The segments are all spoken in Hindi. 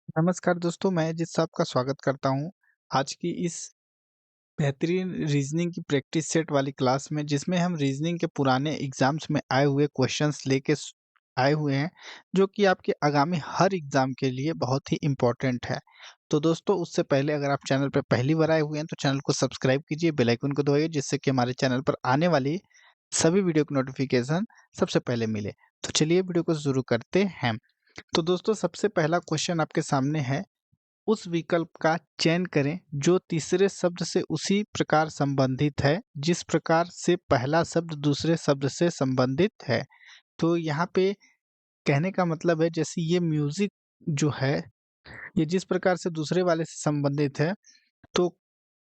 नमस्कार दोस्तों, मैं जिस साहब का स्वागत करता हूँ, आज की इस बेहतरीन रीज़निंग की प्रैक्टिस सेट वाली क्लास में जिसमें हम रीज़निंग के पुराने एग्ज़ाम्स में आए हुए क्वेश्चंस लेके आए हुए हैं, जो कि आपके आगामी हर एग्ज़ाम के लिए बहुत ही इम्पोर्टेंट है। तो दोस्तों उससे पहले अगर आप चैनल पर पहली बार आए हुए हैं, तो चैनल को सब्सक्राइब कीजिए, बेल आइकन को दबाइए जिससे कि हमारे चैनल पर आने वाली सभी वीडियो की नोटिफ़िकेशन सबसे पहले मिले। तो चलिए वीडियो को शुरू करते हैं। तो दोस्तों सबसे पहला क्वेश्चन आपके सामने है, उस विकल्प का चयन करें जो तीसरे शब्द से उसी प्रकार संबंधित है जिस प्रकार से पहला शब्द दूसरे शब्द से संबंधित है। तो यहाँ पे कहने का मतलब है जैसे ये म्यूजिक जो है ये जिस प्रकार से दूसरे वाले से संबंधित है, तो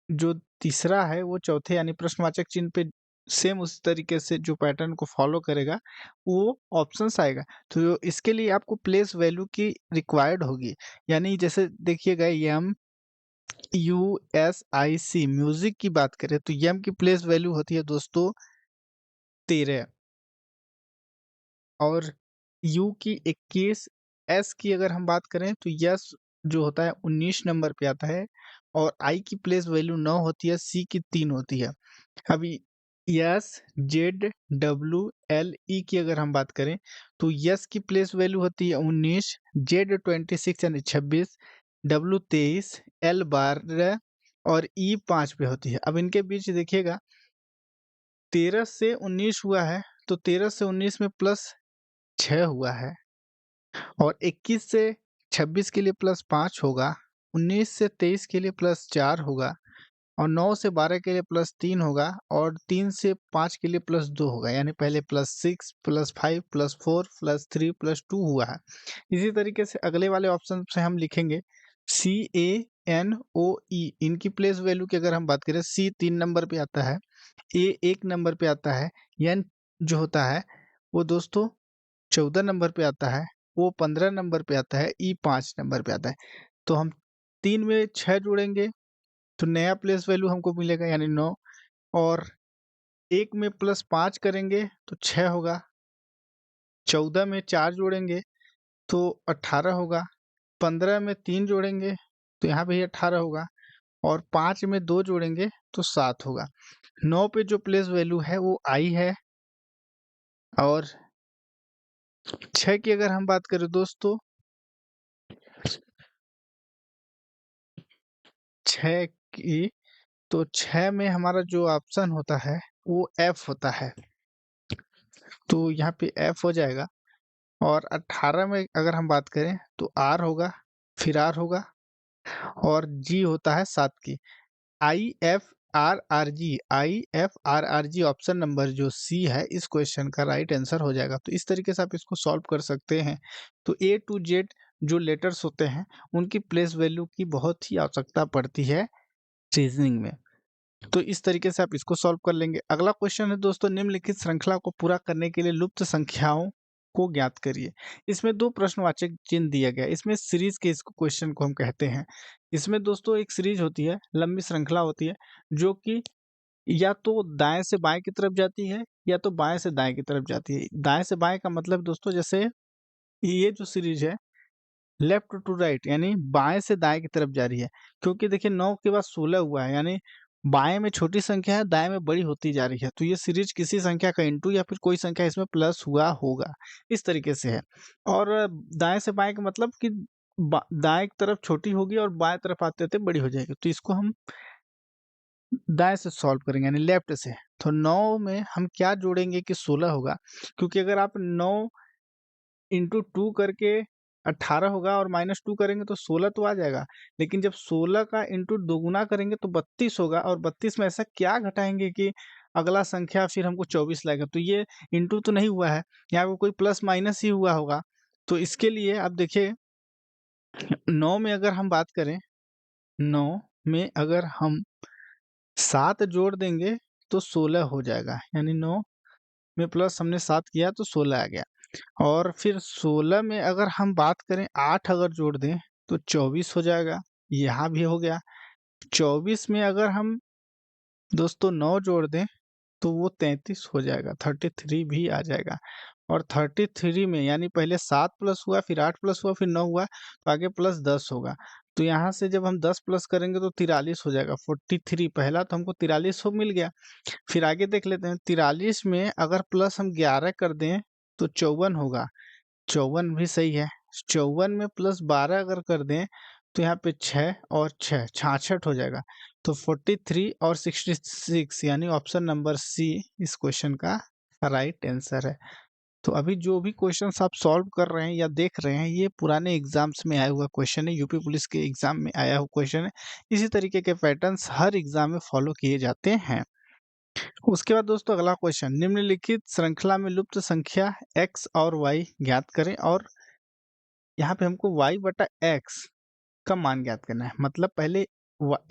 जो तीसरा है वो चौथे यानी प्रश्नवाचक चिन्ह पे सेम उसी तरीके से जो पैटर्न को फॉलो करेगा वो ऑप्शंस आएगा। तो इसके लिए आपको प्लेस वैल्यू की रिक्वायर्ड होगी, यानी जैसे देखिएगा M U S I C music की बात करें तो एम की प्लेस वैल्यू होती है दोस्तों 13 और यू की 21, एस की अगर हम बात करें तो यस जो होता है 19 नंबर पे आता है और आई की प्लेस वैल्यू 9 होती है, सी की 3 होती है। अभी yes Z W L E की अगर हम बात करें तो यस की प्लेस वैल्यू होती है 19, जेड 26 यानी 26, डब्ल्यू 23, एल 12 और ई 5 पे होती है। अब इनके बीच देखिएगा 13 से 19 हुआ है, तो 13 से 19 में प्लस 6 हुआ है और 21 से 26 के लिए प्लस 5 होगा, 19 से 23 के लिए प्लस 4 होगा और 9 से 12 के लिए प्लस 3 होगा और 3 से 5 के लिए प्लस 2 होगा, यानी पहले plus 6 plus 5 plus 4 plus 3 plus 2 हुआ है। इसी तरीके से अगले वाले ऑप्शन से हम लिखेंगे सी ए एन ओ ई, इनकी प्लेस वैल्यू की अगर हम बात करें सी 3 नंबर पे आता है, ए 1 नंबर पे आता है, एन जो होता है वो दोस्तों 14 नंबर पे आता है, ओ 15 नंबर पे आता है, ई 5 नंबर पे आता है। तो हम 3 में 6 जोड़ेंगे तो नया प्लेस वैल्यू हमको मिलेगा यानी 9 और 1 में प्लस 5 करेंगे तो 6 होगा, 14 में 4 जोड़ेंगे तो 18 होगा, 15 में 3 जोड़ेंगे तो यहाँ पे भी 18 होगा और 5 में 2 जोड़ेंगे तो 7 होगा। 9 पे जो प्लेस वैल्यू है वो आई है और 6 की अगर हम बात करें दोस्तों 6 की, तो 6 में हमारा जो ऑप्शन होता है वो एफ होता है, तो यहाँ पे एफ हो जाएगा और 18 में अगर हम बात करें तो आर होगा, फिर आर होगा और जी होता है 7 की। I F R G option number जो सी है इस क्वेश्चन का राइट आंसर हो जाएगा। तो इस तरीके से आप इसको सॉल्व कर सकते हैं। तो ए टू जेड जो लेटर्स होते हैं उनकी प्लेस वैल्यू की बहुत ही आवश्यकता पड़ती है रीजनिंग में। तो इस तरीके से आप इसको सॉल्व कर लेंगे। अगला क्वेश्चन है दोस्तों, निम्नलिखित श्रृंखला को पूरा करने के लिए लुप्त संख्याओं को ज्ञात करिए। इसमें 2 प्रश्नवाचक चिन्ह दिया गया है। इसमें सीरीज के इस क्वेश्चन को हम कहते हैं। इसमें दोस्तों एक सीरीज होती है, लंबी श्रृंखला होती है, जो कि या तो दाएँ से बाएँ की तरफ जाती है या तो बाएँ से दाएँ की तरफ जाती है। दाएँ से बाएँ का मतलब दोस्तों जैसे ये जो सीरीज है लेफ्ट टू राइट यानी बाएँ से दाएँ की तरफ जा रही है। क्योंकि देखिए 9 के बाद 16 हुआ है, यानी बाएँ में छोटी संख्या है, दाएँ में बड़ी होती जा रही है। तो ये सीरीज़ किसी संख्या का इंटू या फिर कोई संख्या इसमें प्लस हुआ होगा, इस तरीके से है। और दाएँ से बाएँ का मतलब कि दाएँ की तरफ छोटी होगी और बाएँ तरफ आते-आते बड़ी हो जाएगी। तो इसको हम दाएँ से सॉल्व करेंगे यानी लेफ्ट से। तो 9 में हम क्या जोड़ेंगे कि 16 होगा, क्योंकि अगर आप 9 इंटू 2 करके 18 होगा और -2 करेंगे तो 16 तो आ जाएगा। लेकिन जब 16 का इंटू दोगुना करेंगे तो 32 होगा और 32 में ऐसा क्या घटाएँगे कि अगला संख्या फिर हमको 24 लाएगा। तो ये इंटू तो नहीं हुआ है, यहाँ पे कोई प्लस माइनस ही हुआ होगा। तो इसके लिए आप देखिए 9 में अगर हम बात करें, 9 में अगर हम 7 जोड़ देंगे तो 16 हो जाएगा। यानी 9 में प्लस हमने 7 किया तो 16 आ गया। और फिर 16 में अगर हम बात करें 8 अगर जोड़ दें तो 24 हो जाएगा, यहाँ भी हो गया। 24 में अगर हम दोस्तों 9 जोड़ दें तो वो 33 हो जाएगा, 33 भी आ जाएगा। और 33 में यानी पहले 7 प्लस हुआ, फिर 8 प्लस हुआ, फिर 9 हुआ, तो आगे प्लस 10 होगा। तो यहाँ से जब हम 10 प्लस करेंगे तो 43 हो जाएगा। 43 पहला तो हमको 43 हो मिल गया। फिर आगे देख लेते हैं, 43 में अगर प्लस हम 11 कर दें तो 54 होगा। 54 भी सही है। 54 में प्लस 12 अगर कर दें तो यहाँ पे 6 और 6 66 हो जाएगा। तो 43 और 66 यानी ऑप्शन नंबर सी इस क्वेश्चन का राइट आंसर है। तो अभी जो भी क्वेश्चंस आप सॉल्व कर रहे हैं या देख रहे हैं, ये पुराने एग्जाम्स में आया हुआ क्वेश्चन है, यूपी पुलिस के एग्जाम में आया हुआ क्वेश्चन है। इसी तरीके के पैटर्न्स हर एग्जाम में फॉलो किए जाते हैं। उसके बाद दोस्तों अगला क्वेश्चन, निम्नलिखित श्रृंखला में लुप्त संख्या x और y ज्ञात करें। और यहाँ पे हमको y बटा x का मान ज्ञात करना है। मतलब पहले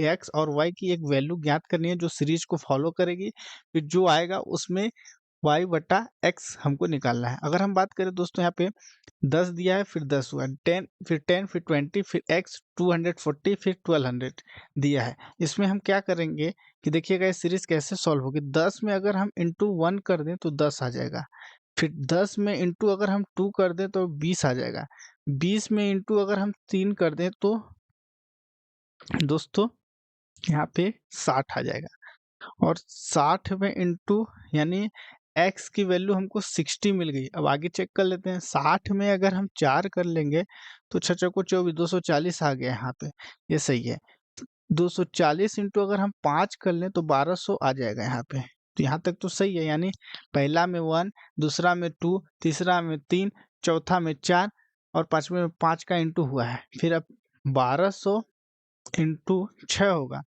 x और y की एक वैल्यू ज्ञात करनी है जो सीरीज को फॉलो करेगी, फिर जो आएगा उसमें y बटा x हमको निकालना है। अगर हम बात करें दोस्तों, यहाँ पे 10 दिया है, फिर 10 हुआ, 10 फिर 10 फिर 20 फिर x 240 फिर 1200 दिया है। इसमें हम क्या करेंगे कि देखिएगा ये सीरीज कैसे सॉल्व होगी। 10 में अगर हम इंटू 1 कर दें तो 10 आ जाएगा। फिर 10 में इंटू अगर हम 2 कर दें तो 20 आ जाएगा। 20 में इंटू अगर हम 3 कर दें तो दोस्तों यहाँ पे 60 आ जाएगा। और 60 में इंटू यानी x की वैल्यू हमको 60 मिल गई। अब आगे चेक कर लेते हैं, 60 में अगर हम 4 कर लेंगे तो 6 चौको 24, 240 आ गया यहाँ पे, ये सही है। 240 इंटू अगर हम 5 कर लें तो 1200 आ जाएगा यहाँ पे। तो यहाँ तक तो सही है, यानी पहला में 1, दूसरा में 2, तीसरा में 3, चौथा में 4 और पांचवें में 5 का इंटू हुआ है। फिर अब 1200 इंटू 6 होगा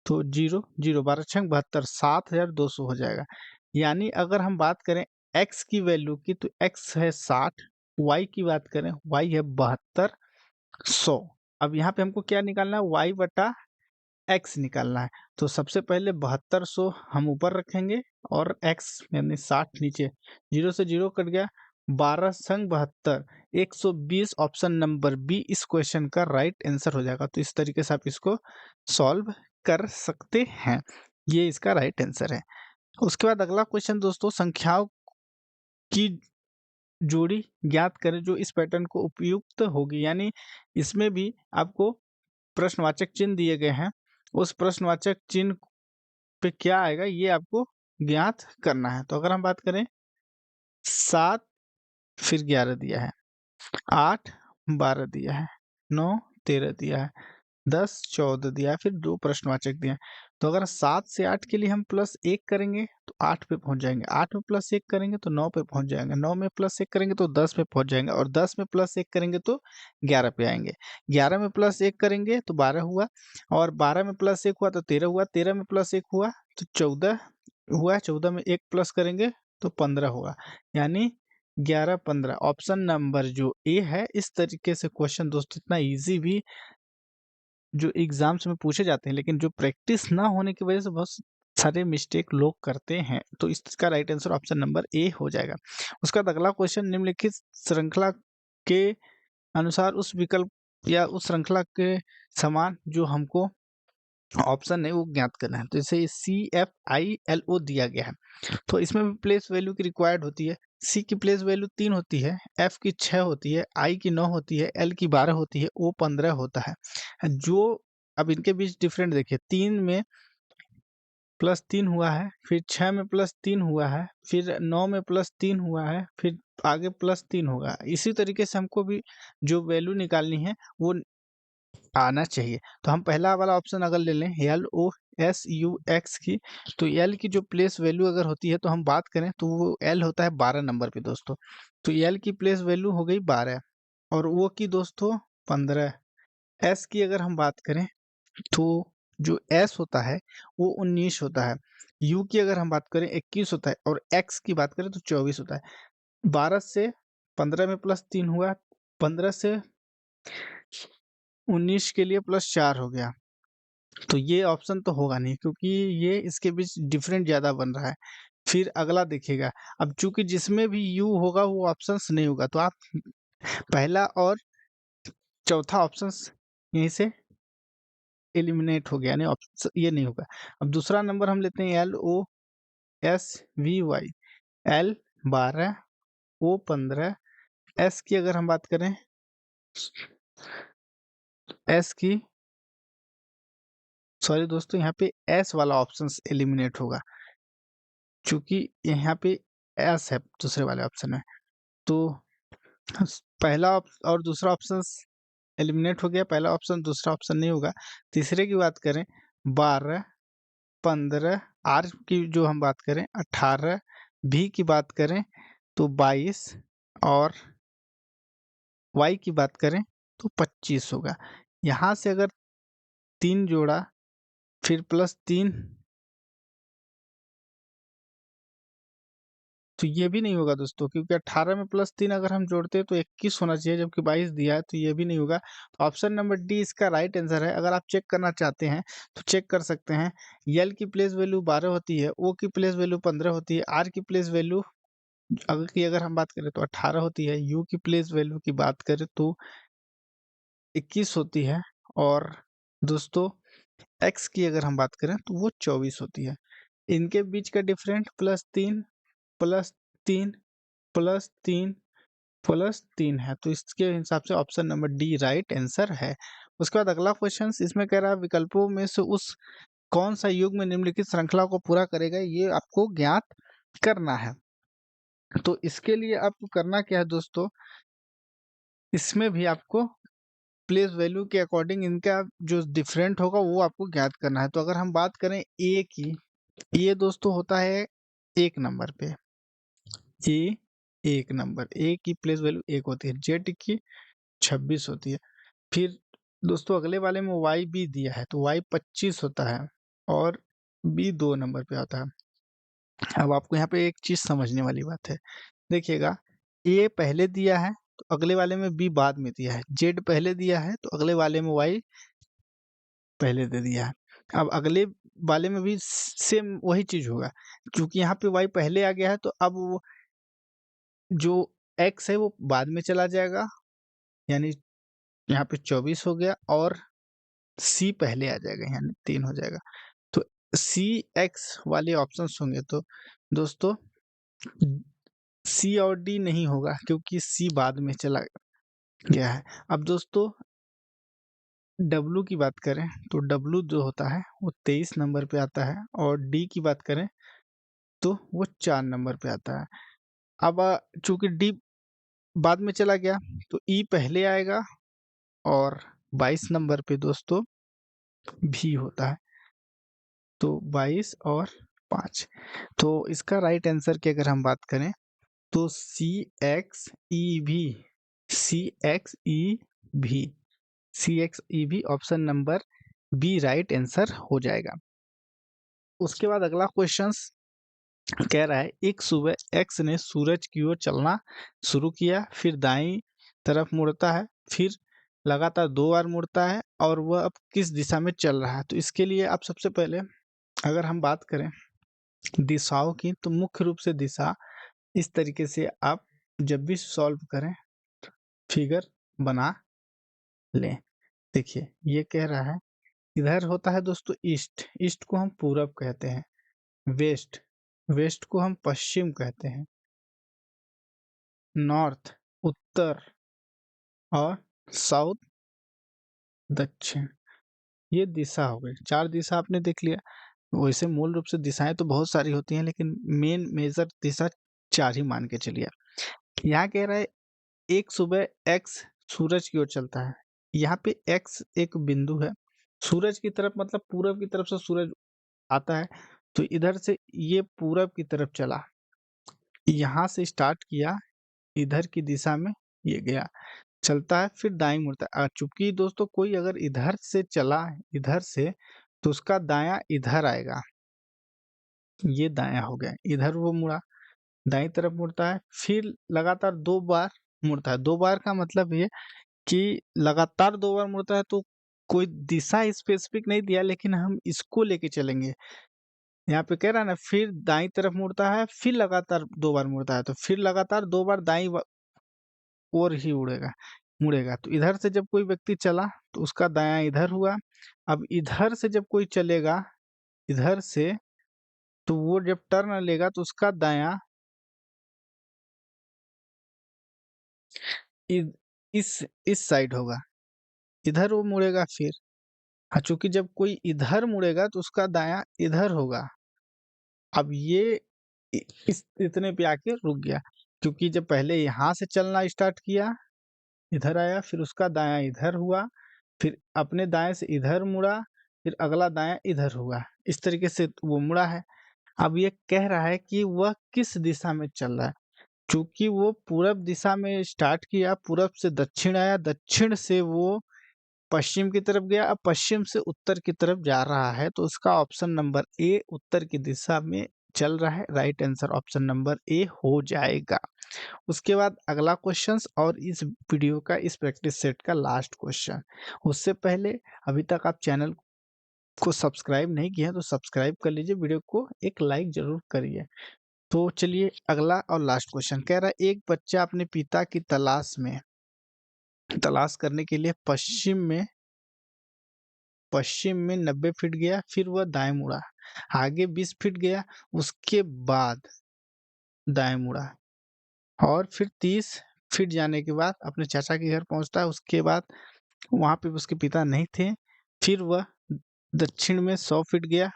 तो 0 0 12 छंग 72, 7200 हो जाएगा। यानी अगर हम बात करें x की वैल्यू की तो x है 60, y की बात करें y है 7200। अब यहाँ पे हमको क्या निकालना है, y बटा x निकालना है। तो सबसे पहले 7200 हम ऊपर रखेंगे और x यानी 60 नीचे, 0 से 0 कट गया, 12 संग 72, 120 ऑप्शन नंबर बी इस क्वेश्चन का राइट आंसर हो जाएगा। तो इस तरीके से आप इसको सॉल्व कर सकते हैं, ये इसका राइट आंसर है। उसके बाद अगला क्वेश्चन दोस्तों, संख्याओं की जोड़ी ज्ञात करें जो इस पैटर्न को उपयुक्त होगी। यानी इसमें भी आपको प्रश्नवाचक चिन्ह दिए गए हैं, उस प्रश्नवाचक चिन्ह पे क्या आएगा ये आपको ज्ञात करना है। तो अगर हम बात करें 7 फिर 11 दिया है, 8 12 दिया है, 9 13 दिया है, 10 14 दिया है, फिर 2 प्रश्नवाचक दिए हैं। तो अगर 7 से 8 के लिए हम प्लस 1 करेंगे तो 8 पे पहुंच जाएंगे, 8 में प्लस 1 करेंगे तो 9 पे पहुंच जाएंगे, 9 में प्लस 1 करेंगे तो 10 पे पहुंच जाएंगे, और 10 में प्लस 1 करेंगे तो 11 पे आएंगे। 11 में प्लस 1 करेंगे तो 12 हुआ, और 12 में प्लस 1 हुआ तो 13 हुआ, 13 में प्लस 1 हुआ तो 14 हुआ, 14 में 1 प्लस करेंगे तो 15 होगा। यानी 11 15 ऑप्शन नंबर जो ए है। इस तरीके से क्वेश्चन दोस्तों इतना इजी भी जो एग्जाम्स में पूछे जाते हैं, लेकिन जो प्रैक्टिस ना होने की वजह से बहुत सारे मिस्टेक लोग करते हैं। तो इसका right answer option number A हो जाएगा। उसका बाद अगला क्वेश्चन, निम्नलिखित श्रृंखला के अनुसार उस विकल्प या उस श्रृंखला के समान जो हमको ऑप्शन है वो ज्ञात करना है। तो इसे CFILO दिया गया है, तो इसमें भी प्लेस वैल्यू की रिक्वायर्ड होती है। C की प्लेस वैल्यू 3 होती है, F की 6 होती है, I की 9 होती है, L की 12 होती है, O 15 होता है। जो अब इनके बीच डिफरेंट देखिए, 3 में प्लस 3 हुआ है, फिर 6 में प्लस 3 हुआ है, फिर 9 में प्लस 3 हुआ है, फिर आगे प्लस 3 होगा। इसी तरीके से हमको भी जो वैल्यू निकालनी है वो आना चाहिए। तो हम पहला वाला ऑप्शन अगर ले लें LOSUX की, तो L की जो प्लेस वैल्यू अगर होती है तो हम बात करें तो वो L होता है 12 नंबर पे दोस्तों। तो L की प्लेस वैल्यू हो गई 12 और वो की दोस्तों 15। S की अगर हम बात करें तो जो S होता है वो 19 होता है। U की अगर हम बात करें 21 होता है, और X की बात करें तो 24 होता है। 12 से 15 में प्लस 3 हुआ, 15 से 19 के लिए प्लस 4 हो गया। तो ये ऑप्शन तो होगा नहीं, क्योंकि ये इसके बीच डिफरेंट ज़्यादा बन रहा है। फिर अगला देखिएगा, अब चूँकि जिसमें भी U होगा वो ऑप्शंस नहीं होगा, तो आप पहला और चौथा ऑप्शंस यहीं से एलिमिनेट हो गया, यानी ऑप्शन ये नहीं होगा। अब दूसरा नंबर हम लेते हैं LOSVY, L 12, O15, S की अगर हम बात करें, S की सॉरी दोस्तों, यहाँ पे S वाला ऑप्शन एलिमिनेट होगा, चूँकि यहाँ पे S है दूसरे वाले ऑप्शन में। तो पहला और दूसरा ऑप्शन एलिमिनेट हो गया, पहला ऑप्शन दूसरा ऑप्शन नहीं होगा। तीसरे की बात करें 12, 15, R की जो हम बात करें 18, V की बात करें तो 22 और Y की बात करें तो 25 होगा। यहाँ से अगर 3 जोड़ा फिर प्लस 3 तो ये भी नहीं होगा दोस्तों, क्योंकि 18 में प्लस 3 अगर हम जोड़ते हैं तो 21 होना चाहिए, जबकि 22 दिया है, तो ये भी नहीं होगा। तो ऑप्शन नंबर डी इसका राइट आंसर है। अगर आप चेक करना चाहते हैं तो चेक कर सकते हैं। यल की प्लेस वैल्यू 12 होती है, ओ की प्लेस वैल्यू 15 होती है, आर की प्लेस वैल्यू अगर हम बात करें तो 18 होती है, यू की प्लेस वैल्यू की बात करें तो 21 होती है, और दोस्तों एक्स की अगर हम बात करें तो वो 24 होती है। इनके बीच का डिफरेंट +3 +3 +3 +3 है, तो इसके हिसाब से option number D right answer है। उसके बाद अगला क्वेश्चन इसमें कह रहा है विकल्पों में से उस कौन सा युग्म निम्नलिखित श्रृंखला को पूरा करेगा, ये आपको ज्ञात करना है। तो इसके लिए आपको करना क्या है दोस्तों, इसमें भी आपको प्लेस वैल्यू के अकॉर्डिंग इनका जो डिफरेंट होगा वो आपको ज्ञात करना है। तो अगर हम बात करें ए की, ये दोस्तों होता है 1 नंबर पे, ए 1 नंबर, ए की प्लेस वैल्यू 1 होती है, जेड की 26 होती है। फिर दोस्तों अगले वाले में वाई भी दिया है तो वाई 25 होता है और बी 2 नंबर पे आता है। अब आपको यहाँ पे एक चीज समझने वाली बात है, देखिएगा ए पहले दिया है तो अगले वाले में बी बाद में दिया है, जेड पहले दिया है तो अगले वाले में वाई पहले दे दिया है। अब अगले वाले में भी सेम वही चीज होगा, क्योंकि यहाँ पे वाई पहले आ गया है तो अब वो जो एक्स है वो बाद में चला जाएगा, यानी यहाँ पे 24 हो गया, और सी पहले आ जाएगा यानी 3 हो जाएगा। तो सी एक्स वाले ऑप्शंस होंगे तो दोस्तों सी और डी नहीं होगा, क्योंकि सी बाद में चला गया है। अब दोस्तों डब्लू की बात करें तो डब्लू जो होता है वो 23 नंबर पे आता है, और डी की बात करें तो वो 4 नंबर पे आता है। अब चूंकि डी बाद में चला गया तो ई पहले आएगा, और 22 नंबर पे दोस्तों भी होता है, तो 22 और 5। तो इसका राइट आंसर की अगर हम बात करें तो सी एक्स ई भी option number B right answer हो जाएगा। उसके बाद अगला क्वेश्चन कह रहा है एक सुबह एक्स ने सूरज की ओर चलना शुरू किया, फिर दाईं तरफ मुड़ता है, फिर लगातार 2 बार मुड़ता है, और वह अब किस दिशा में चल रहा है। तो इसके लिए आप सबसे पहले अगर हम बात करें दिशाओं की, तो मुख्य रूप से दिशा इस तरीके से आप जब भी सॉल्व करें फिगर बना लें। देखिए ये कह रहा है इधर होता है दोस्तों ईस्ट, ईस्ट को हम पूरब कहते हैं, वेस्ट, वेस्ट को हम पश्चिम कहते हैं, नॉर्थ उत्तर, और साउथ दक्षिण। ये दिशा हो गई, 4 दिशा आपने देख लिया। वैसे मूल रूप से दिशाएं तो बहुत सारी होती हैं, लेकिन मेन मेजर दिशा 4 ही मान के चलिए। यहाँ कह रहा है एक सुबह एक्स सूरज की ओर चलता है, यहाँ पे एक्स एक बिंदु है, सूरज की तरफ मतलब पूरब की तरफ से सूरज आता है, तो इधर से ये पूरब की तरफ चला, यहाँ से स्टार्ट किया, इधर की दिशा में ये गया, चलता है, फिर दाईं मुड़ता है। चूंकि दोस्तों कोई अगर इधर से चला इधर से, तो उसका दायां इधर आएगा, ये दायां हो गया, इधर वो मुड़ा, दाईं तरफ मुड़ता है, फिर लगातार 2 बार मुड़ता है। 2 बार का मतलब ये कि लगातार 2 बार मुड़ता है, तो कोई दिशा स्पेसिफिक नहीं दिया, लेकिन हम इसको लेके चलेंगे। यहाँ पे कह रहा है ना, फिर दाईं तरफ मुड़ता है, फिर लगातार 2 बार मुड़ता है, तो फिर लगातार 2 बार दाईं ओर ही उड़ेगा मुड़ेगा। तो इधर से जब कोई व्यक्ति चला तो उसका दायां इधर हुआ, अब इधर से जब कोई चलेगा इधर से, तो वो जब टर्न लेगा तो उसका दायां इध इस साइड होगा, इधर वो मुड़ेगा फिर। हाँ, चूँकि जब कोई इधर मुड़ेगा तो उसका दायाँ इधर होगा। अब ये इ इस इतने पे आके रुक गया, क्योंकि जब पहले यहाँ से चलना स्टार्ट किया, इधर आया, फिर उसका दायाँ इधर हुआ, फिर अपने दाएँ से इधर मुड़ा, फिर अगला दायाँ इधर हुआ। इस तरीके से वो मुड़ा है। अब ये कह रहा है कि वह किस दिशा में चल रहा है? चूँकि वो पूरब दिशा में स्टार्ट किया, पूरब से दक्षिण आया, दक्षिण से वो पश्चिम की तरफ गया, अब पश्चिम से उत्तर की तरफ जा रहा है, तो उसका ऑप्शन नंबर ए उत्तर की दिशा में चल रहा है। Right answer option number A हो जाएगा। उसके बाद अगला क्वेश्चंस और इस वीडियो का, इस प्रैक्टिस सेट का लास्ट क्वेश्चन। उससे पहले अभी तक आप चैनल को सब्सक्राइब नहीं किया है तो सब्सक्राइब कर लीजिए, वीडियो को एक लाइक ज़रूर करिए। तो चलिए अगला और लास्ट क्वेश्चन कह रहा है, एक बच्चा अपने पिता की तलाश करने के लिए पश्चिम में 90 फीट गया, फिर वह दाएं मुड़ा, आगे 20 फीट गया, उसके बाद दाएं मुड़ा और फिर 30 फीट जाने के बाद अपने चाचा के घर पहुंचता है। उसके बाद वहां पे उसके पिता नहीं थे, फिर वह दक्षिण में 100 फीट गया,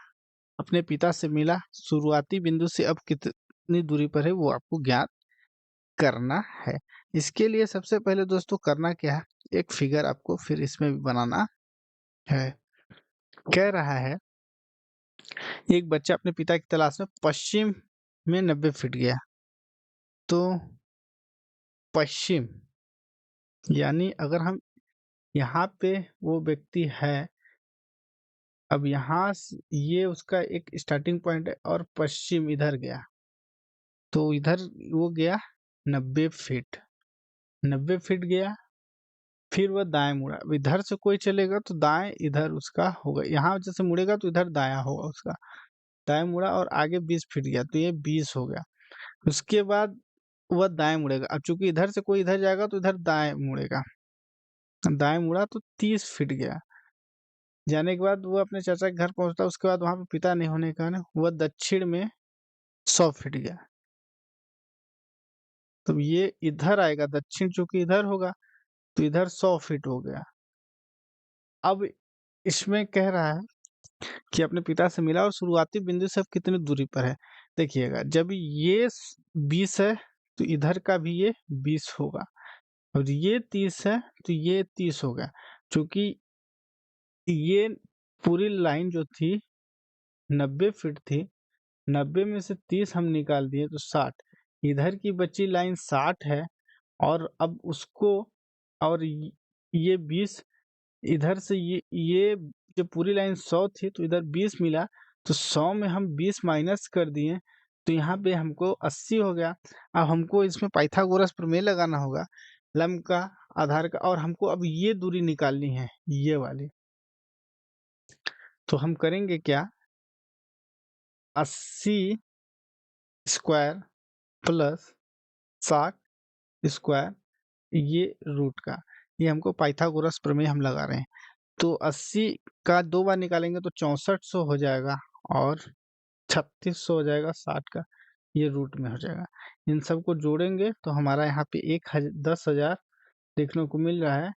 अपने पिता से मिला, शुरुआती बिंदु से अब कितनी दूरी पर है वो आपको ज्ञात करना है। इसके लिए सबसे पहले दोस्तों करना क्या है, एक फिगर आपको फिर इसमें भी बनाना है। कह रहा है, एक बच्चा अपने पिता की तलाश में पश्चिम में 90 फीट गया, तो पश्चिम यानी अगर हम यहाँ पे वो व्यक्ति है, अब यहाँ ये उसका एक स्टार्टिंग पॉइंट है और पश्चिम इधर गया, तो इधर वो गया 90 फीट, 90 फीट गया, फिर वह दाएं मुड़ा। अब इधर से कोई चलेगा तो दाएं इधर उसका होगा, यहाँ जैसे मुड़ेगा तो इधर दायां होगा उसका, दाएं मुड़ा और आगे 20 फीट गया, तो ये 20 हो गया। उसके बाद वह दाएं मुड़ेगा, अब चूंकि इधर से कोई इधर जाएगा तो इधर दाएं मुड़ेगा, दाएं मुड़ा तो 30 फीट गया। जाने के बाद वो अपने चाचा के घर पहुंचता, उसके बाद वहां पे पिता नहीं होने के कारण वह दक्षिण में 100 फीट गया, तो ये इधर आएगा, दक्षिण चूंकि इधर होगा तो इधर 100 फीट हो गया। अब इसमें कह रहा है कि अपने पिता से मिला और शुरुआती बिंदु से अब कितनी दूरी पर है। देखिएगा, जब ये 20 है तो इधर का भी ये 20 होगा, और ये 30 है तो ये 30 हो गया। चूंकि ये पूरी लाइन जो थी 90 फीट थी, 90 में से 30 हम निकाल दिए तो 60, इधर की बची लाइन 60 है, और अब उसको और ये 20, इधर से ये जो पूरी लाइन 100 थी तो इधर 20 मिला, तो 100 में हम 20 माइनस कर दिए तो यहाँ पे हमको 80 हो गया। अब हमको इसमें पाइथागोरस प्रमेय लगाना होगा, लंब का, आधार का, और हमको अब ये दूरी निकालनी है, ये वाली। तो हम करेंगे क्या, 80 स्क्वायर प्लस 60 स्क्वायर, ये रूट का, ये हमको पाइथागोरस प्रमेय हम लगा रहे हैं। तो 80 का 2 बार निकालेंगे तो 6400 हो जाएगा, और 3600 हो जाएगा 60 का, ये रूट में हो जाएगा। इन सबको जोड़ेंगे तो हमारा यहाँ पे 10,000 देखने को मिल रहा है,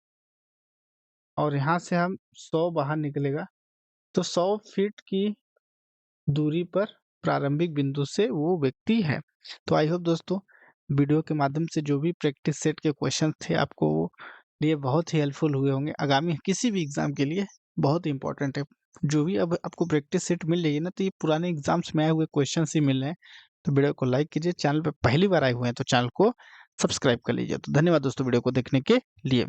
और यहाँ से हम 100 बाहर निकलेगा, तो 100 फीट की दूरी पर प्रारंभिक बिंदु से वो व्यक्ति है। तो आई होप दोस्तों, वीडियो के माध्यम से जो भी प्रैक्टिस सेट के क्वेश्चन थे आपको लिए बहुत ही हेल्पफुल हुए होंगे, आगामी किसी भी एग्जाम के लिए बहुत इंपॉर्टेंट है। जो भी अब आपको प्रैक्टिस सेट मिल रही है ना, तो ये पुराने एग्जाम्स में आए हुए क्वेश्चन ही मिल रहे हैं। तो वीडियो को लाइक कीजिए, चैनल पर पहली बार आए हुए हैं तो चैनल को सब्सक्राइब कर लीजिए। तो धन्यवाद दोस्तों वीडियो को देखने के लिए।